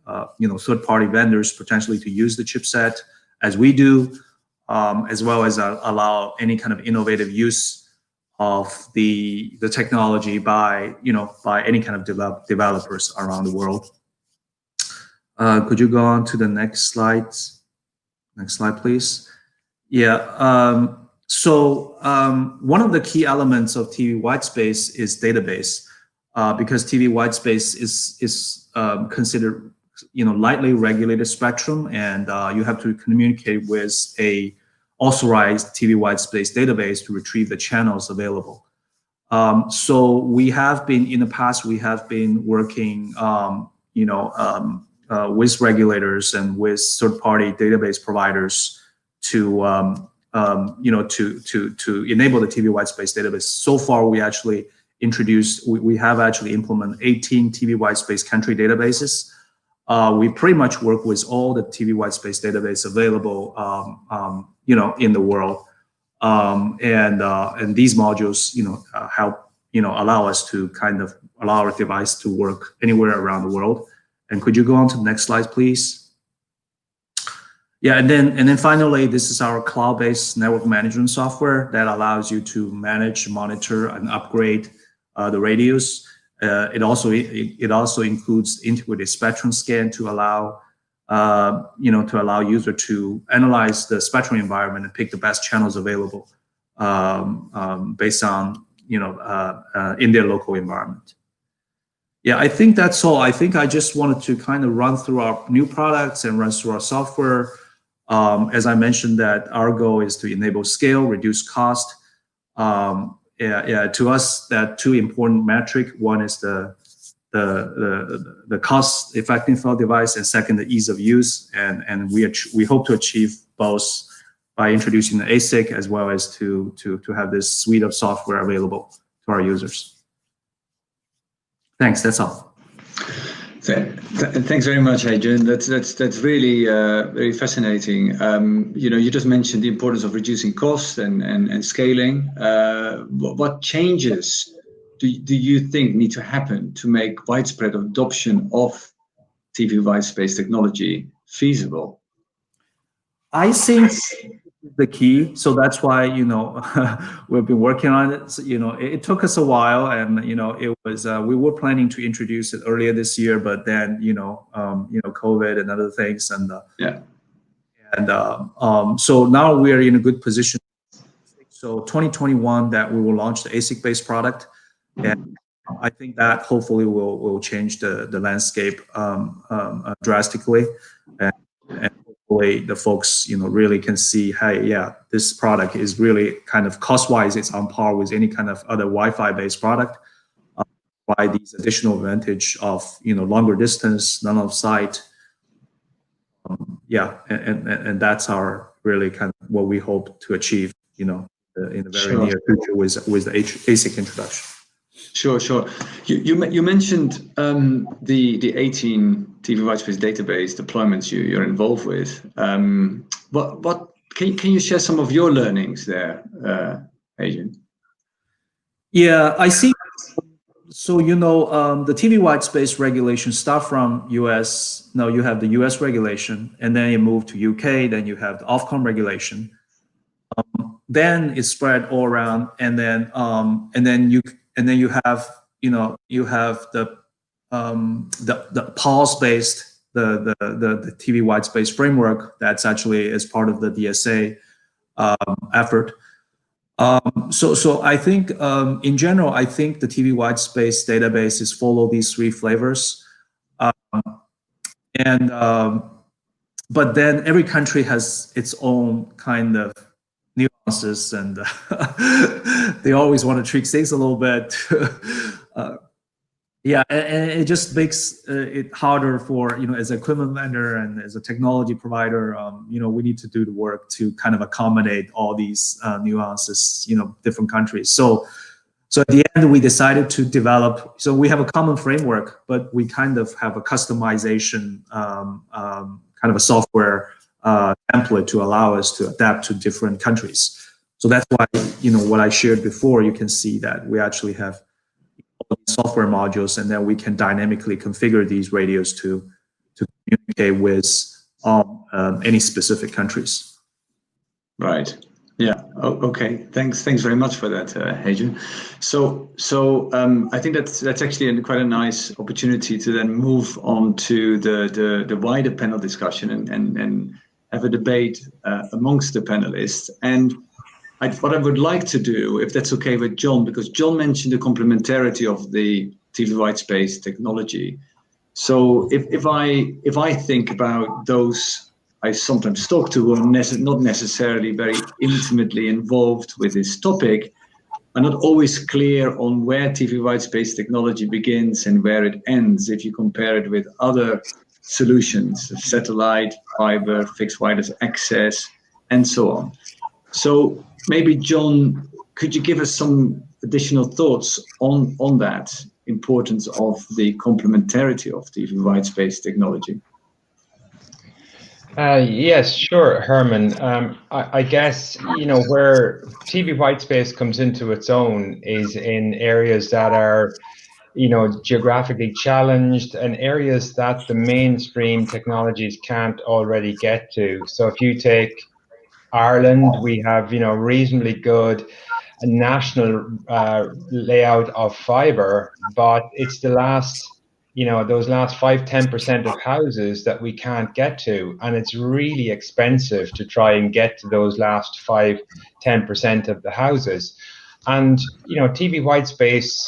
third-party vendors potentially to use the chipset as we do, as well as allow any kind of innovative use of the technology by any kind of developers around the world. Could you go on to the next slide? Next slide, please. So one of the key elements of TV Whitespace is database, because TV Whitespace is considered lightly regulated spectrum, and you have to communicate with a authorized TV Whitespace database to retrieve the channels available. So we have been in the past working with regulators and with third-party database providers to enable the TV Whitespace database. So far, we have actually implemented 18 TV Whitespace country databases. We pretty much work with all the TV Whitespace database available, in the world, and these modules, help allow us to kind of allow our device to work anywhere around the world. And could you go on to the next slide, please? Yeah, and then finally, this is our cloud-based network management software that allows you to manage, monitor, and upgrade the radios. It also includes integrated spectrum scan to allow user to analyze the spectrum environment and pick the best channels available based on in their local environment. Yeah, I think that's all. I think I just wanted to kind of run through our new products and run through our software. As I mentioned, that our goal is to enable scale, reduce cost. To us, that two important metric. One is the cost effectiveness of the device, and second, the ease of use. And we hope to achieve both by introducing the ASIC as well as to have this suite of software available to our users. Thanks. That's all. Thanks very much, Haiyun. That's really very fascinating. You just mentioned the importance of reducing cost and scaling. What changes do you think need to happen to make widespread adoption of TV whitespace technology feasible? I think the key. So that's why we've been working on it. So, it took us a while, and it was we were planning to introduce it earlier this year, but then COVID and other things, and so now we are in a good position. So 2021 that we will launch the ASIC-based product, and I think that hopefully will change the landscape drastically, and hopefully the folks really can see, hey, yeah, this product is really kind of cost-wise, it's on par with any kind of other Wi-Fi based product. By these additional advantage of longer distance, none of sight, and that's our really kind of what we hope to achieve in the very near future with the ASIC introduction. Sure. You mentioned the 18 TV whitespace database deployments you're involved with. What can you share some of your learnings there, Haiyun? Yeah, I see. So the TV whitespace regulation start from US. Now you have the US regulation, and then you move to UK. Then you have the Ofcom regulation. Then it's spread all around, and then you have the pulse based the TV whitespace framework that's actually as part of the DSA effort. So I think in general, I think the TV whitespace databases follow these three flavors, but then every country has its own kind of nuances, and they always want to trick things a little bit. And it just makes it harder for as an equipment vendor and as a technology provider. We need to do the work to kind of accommodate all these nuances, different countries. So at the end, we decided to develop. So we have a common framework, but we kind of have a customization, kind of a software template to allow us to adapt to different countries. So that's why, what I shared before, you can see that we actually have software modules, and then we can dynamically configure these radios to communicate with any specific countries. Right. Yeah. Okay. Thanks very much for that, Haiyun. So I think that's actually quite a nice opportunity to then move on to the wider panel discussion and have a debate amongst the panelists. And what I would like to do, if that's okay with John, because John mentioned the complementarity of the TV whitespace technology. So if I think about those I sometimes talk to who are not necessarily very intimately involved with this topic, are not always clear on where TV whitespace technology begins and where it ends if you compare it with other solutions, satellite, fiber, fixed wireless access, and so on. So maybe, John, could you give us some additional thoughts on that importance of the complementarity of TV whitespace technology? Yes, sure, Herman. I guess, where TV Whitespace comes into its own is in areas that are, geographically challenged and areas that the mainstream technologies can't already get to. So if you take Ireland, we have, reasonably good national layout of fiber, but it's the last, those last 5–10% of houses that we can't get to. And it's really expensive to try and get to those last 5–10% of the houses. And, TV Whitespace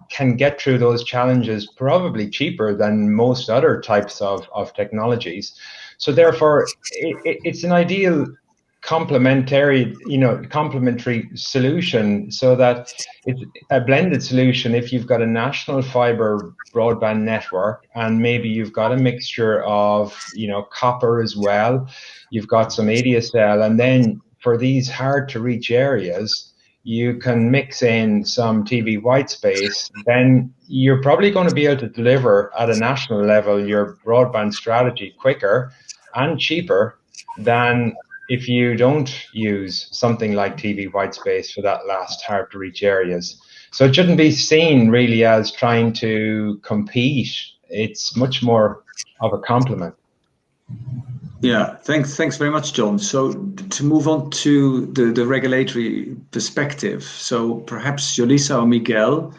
can get through those challenges probably cheaper than most other types of technologies. So therefore, it's an ideal complementary solution, so that it's a blended solution. If you've got a national fiber broadband network and maybe you've got a mixture of copper as well, you've got some ADSL, and then for these hard to reach areas you can mix in some TV Whitespace, then you're probably going to be able to deliver at a national level your broadband strategy quicker and cheaper than if you don't use something like TV Whitespace for that last hard to reach areas. So it shouldn't be seen really as trying to compete. It's much more of a complement. Yeah, thanks very much, John. So to move on to the regulatory perspective, so perhaps Yolisa or Miguel,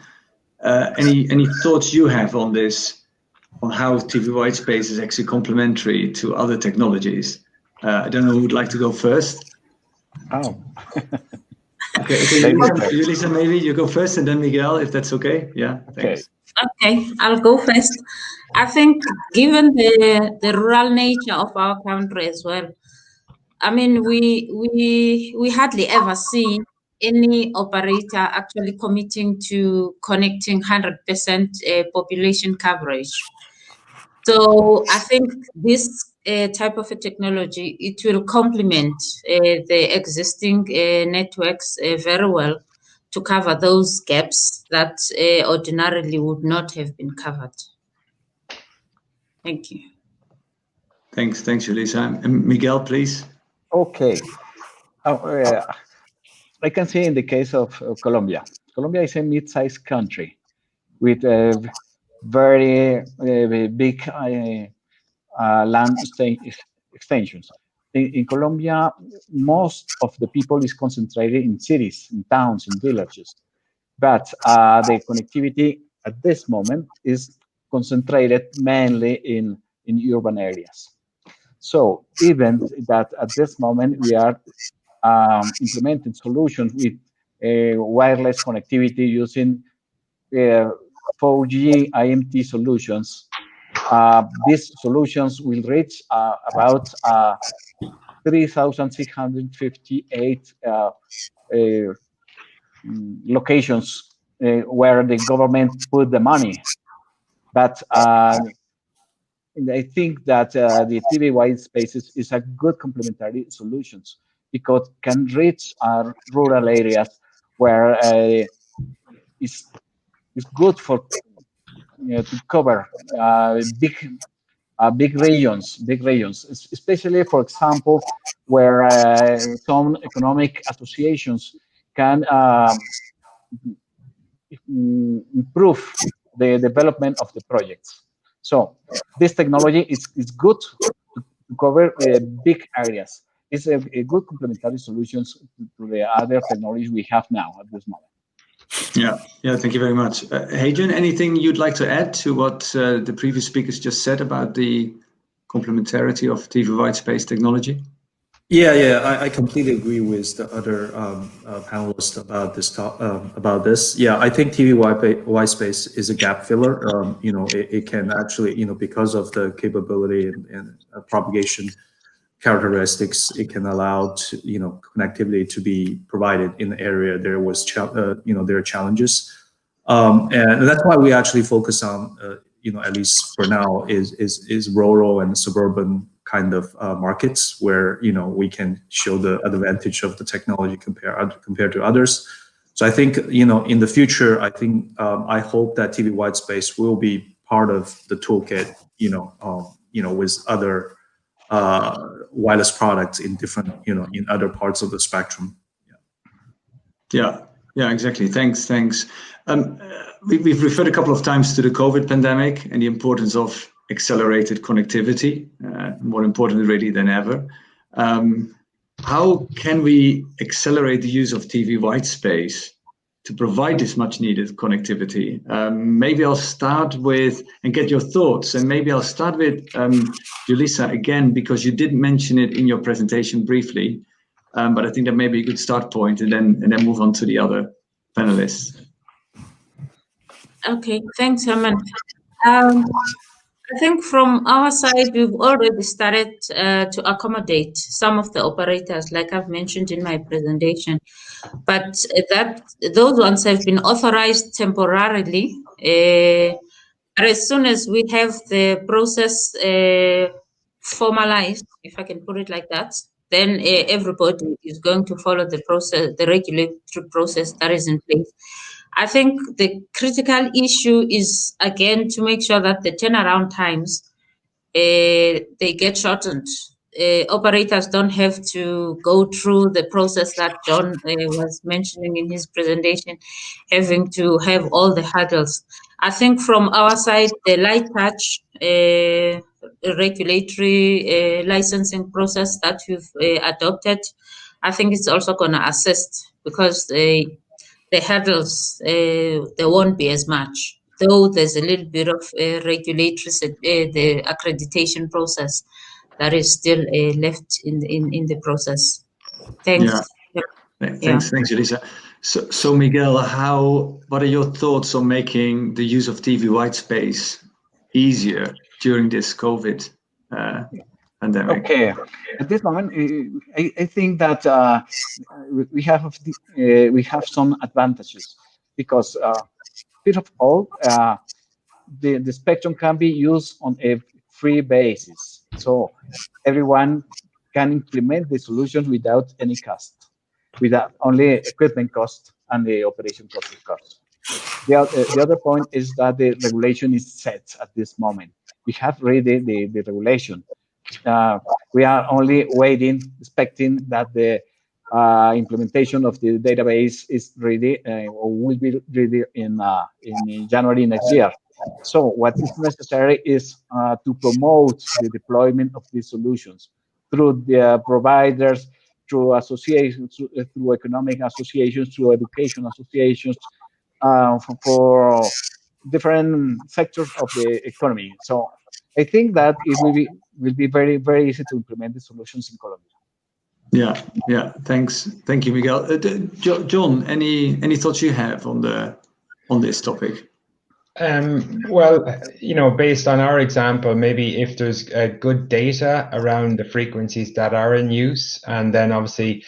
any thoughts you have on this, on how TV Whitespace is actually complementary to other technologies? I don't know who would like to go first. Oh. Okay, Yolisa, maybe you go first, and then Miguel, if that's okay. Yeah, thanks. Okay, I'll go first. I think given the rural nature of our country as well, I mean, we hardly ever see any operator actually committing to connecting 100% population coverage. So I think this type of a technology, it will complement the existing networks very well to cover those gaps that ordinarily would not have been covered. Thank you. Thanks, Yolisa. And Miguel, please. Okay. I can say in the case of Colombia. Colombia is a mid-sized country with a very big land extensions. In Colombia, most of the people is concentrated in cities, in towns, in villages. But the connectivity at this moment is concentrated mainly in urban areas. So even that at this moment we are implementing solutions with wireless connectivity using 4G IMT solutions. These solutions will reach about 3,658 locations where the government put the money. But I think that the TV Whitespaces is a good complementary solutions because it can reach our rural areas where it's good for to cover big regions, especially, for example, where some economic associations can improve the development of the projects. So this technology is good to cover big areas. It's a good complementary solutions to the other technologies we have now at this moment. Yeah, thank you very much. Haiyun, anything you'd like to add to what the previous speakers just said about the complementarity of TV Whitespace technology? Yeah, I completely agree with the other panelists about this. Yeah, I think TV Whitespace is a gap filler. It can actually, because of the capability and propagation characteristics, it can allow connectivity to be provided in the area there are challenges, and that's why we actually focus on at least for now is rural and suburban kind of markets where we can show the advantage of the technology compared to others. So I think in the future, I hope that TV Whitespace will be part of the toolkit with other wireless products in different, in other parts of the spectrum. Yeah, exactly. Thanks. We've referred a couple of times to the COVID pandemic and the importance of accelerated connectivity, more important really than ever. How can we accelerate the use of TV Whitespace to provide this much needed connectivity? Maybe I'll start with, and get your thoughts, and maybe I'll start with Yolisa again, because you did mention it in your presentation briefly, but I think that may be a good start point, and then move on to the other panelists. Okay, thanks, Herman. I think from our side, we've already started to accommodate some of the operators, like I've mentioned in my presentation, but those ones have been authorized temporarily. As soon as we have the process formalized, if I can put it like that, then everybody is going to follow the process, the regulatory process that is in place. I think the critical issue is, again, to make sure that the turnaround times, they get shortened. Operators don't have to go through the process that John was mentioning in his presentation, having to have all the hurdles. I think from our side, the light touch regulatory licensing process that we've adopted, I think it's also going to assist, because the hurdles, there won't be as much, though there's a little bit of regulatory, the accreditation process that is still left in the process. Thanks. Yeah. Thanks, Yolisa. So Miguel, what are your thoughts on making the use of TV Whitespace easier during this COVID pandemic? Okay, at this moment, I think that we have some advantages, because first of all, the spectrum can be used on a free basis, so everyone can implement the solutions without any cost, without only equipment cost and the operation cost. The other point is that the regulation is set at this moment. We have read the regulation. We are only waiting, expecting that the implementation of the database is ready, or will be ready in January next year. So what is necessary is to promote the deployment of these solutions through the providers, through associations, through economic associations, through education associations, for different sectors of the economy. So I think that it will be very, very easy to implement the solutions in Colombia. Yeah. Thank you, Miguel. John, any thoughts you have on this topic? Well, based on our example, maybe if there's good data around the frequencies that are in use, and then obviously,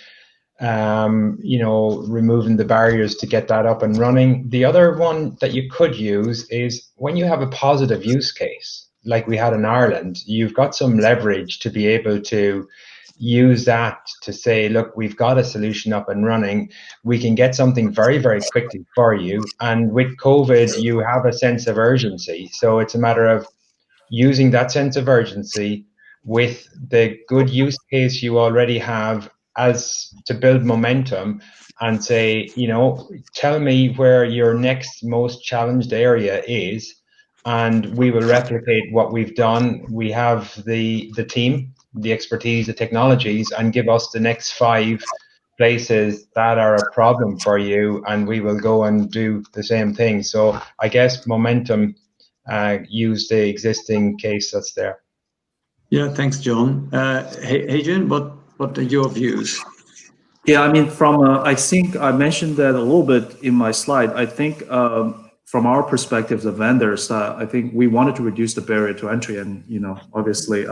removing the barriers to get that up and running. The other one that you could use is when you have a positive use case, like we had in Ireland, you've got some leverage to be able to use that to say, look, we've got a solution up and running. We can get something very, very quickly for you. And with COVID, you have a sense of urgency. So it's a matter of using that sense of urgency with the good use case you already have as to build momentum and say, tell me where your next most challenged area is, and we will replicate what we've done. We have the team, the expertise, the technologies, and give us the next 5 places that are a problem for you, and we will go and do the same thing. So I guess momentum, use the existing case that's there. Yeah, thanks, John. Haiyun, what are your views? Yeah, I mean, I think I mentioned that a little bit in my slide. I think from our perspective, the vendors, I think we wanted to reduce the barrier to entry, and obviously,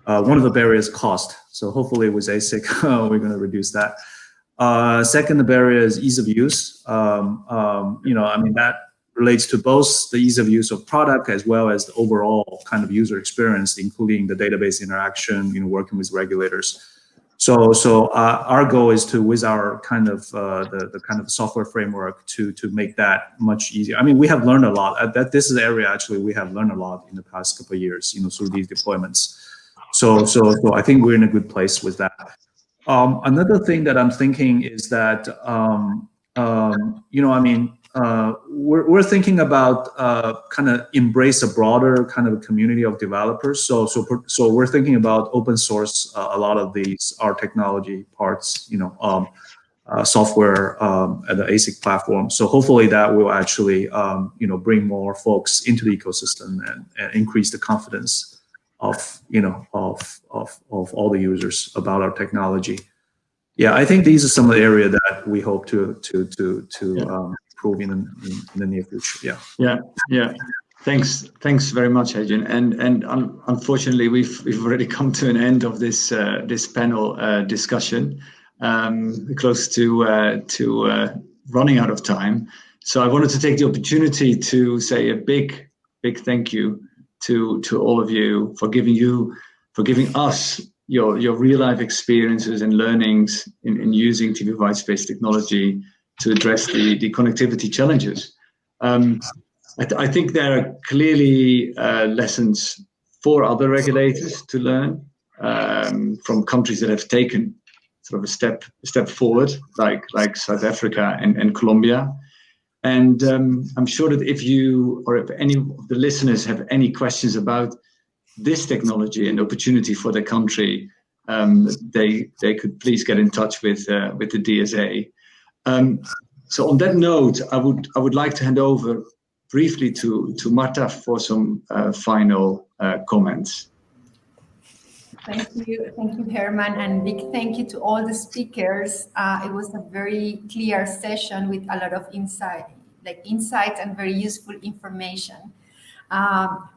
one of the barriers is cost. So hopefully with ASIC, we're going to reduce that. Second, the barrier is ease of use. That relates to both the ease of use of product as well as the overall kind of user experience, including the database interaction, working with regulators. So our goal is to, with our kind of the kind of software framework, to make that much easier. I mean, we have learned a lot. This is the area actually we have learned a lot in the past couple of years, through these deployments. So I think we're in a good place with that. Another thing that I'm thinking is that, we're thinking about kind of embrace a broader kind of community of developers. So we're thinking about open source a lot of these, our technology parts, software at the ASIC platform. So hopefully that will actually, bring more folks into the ecosystem and increase the confidence of all the users about our technology. Yeah, I think these are some of the areas that we hope to improve in the near future. Yeah. Thanks very much, Haiyun. And unfortunately, we've already come to an end of this panel discussion, close to running out of time. So I wanted to take the opportunity to say a big thank you to all of you for giving us your real life experiences and learnings in using TV Whitespace technology to address the connectivity challenges. I think there are clearly lessons for other regulators to learn from countries that have taken sort of a step forward, like South Africa and Colombia. And I'm sure that if you or if any of the listeners have any questions about this technology and opportunity for the country, they could please get in touch with the DSA. So on that note, I would like to hand over briefly to Marta for some final comments. Thank you, Herman, and big thank you to all the speakers. It was a very clear session with a lot of insight and very useful information.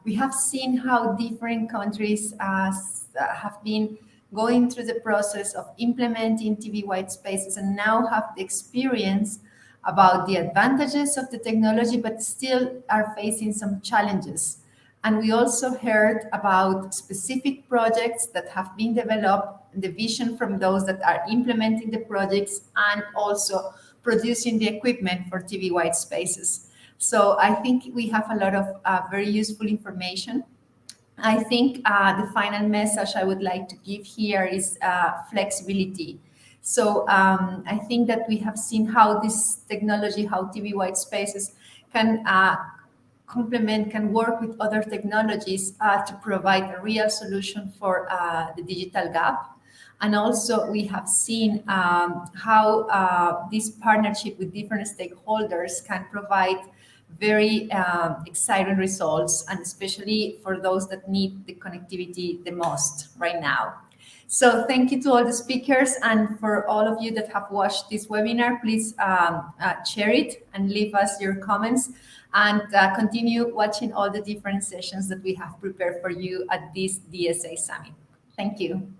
We have seen how different countries have been going through the process of implementing TV Whitespaces and now have the experience about the advantages of the technology, but still are facing some challenges. And we also heard about specific projects that have been developed, the vision from those that are implementing the projects and also producing the equipment for TV Whitespaces. So I think we have a lot of very useful information. I think the final message I would like to give here is flexibility. So I think that we have seen how this technology, how TV Whitespaces can can work with other technologies to provide a real solution for the digital gap. And also we have seen how this partnership with different stakeholders can provide very exciting results, and especially for those that need the connectivity the most right now. So thank you to all the speakers, and for all of you that have watched this webinar, please share it and leave us your comments, and continue watching all the different sessions that we have prepared for you at this DSA Summit. Thank you.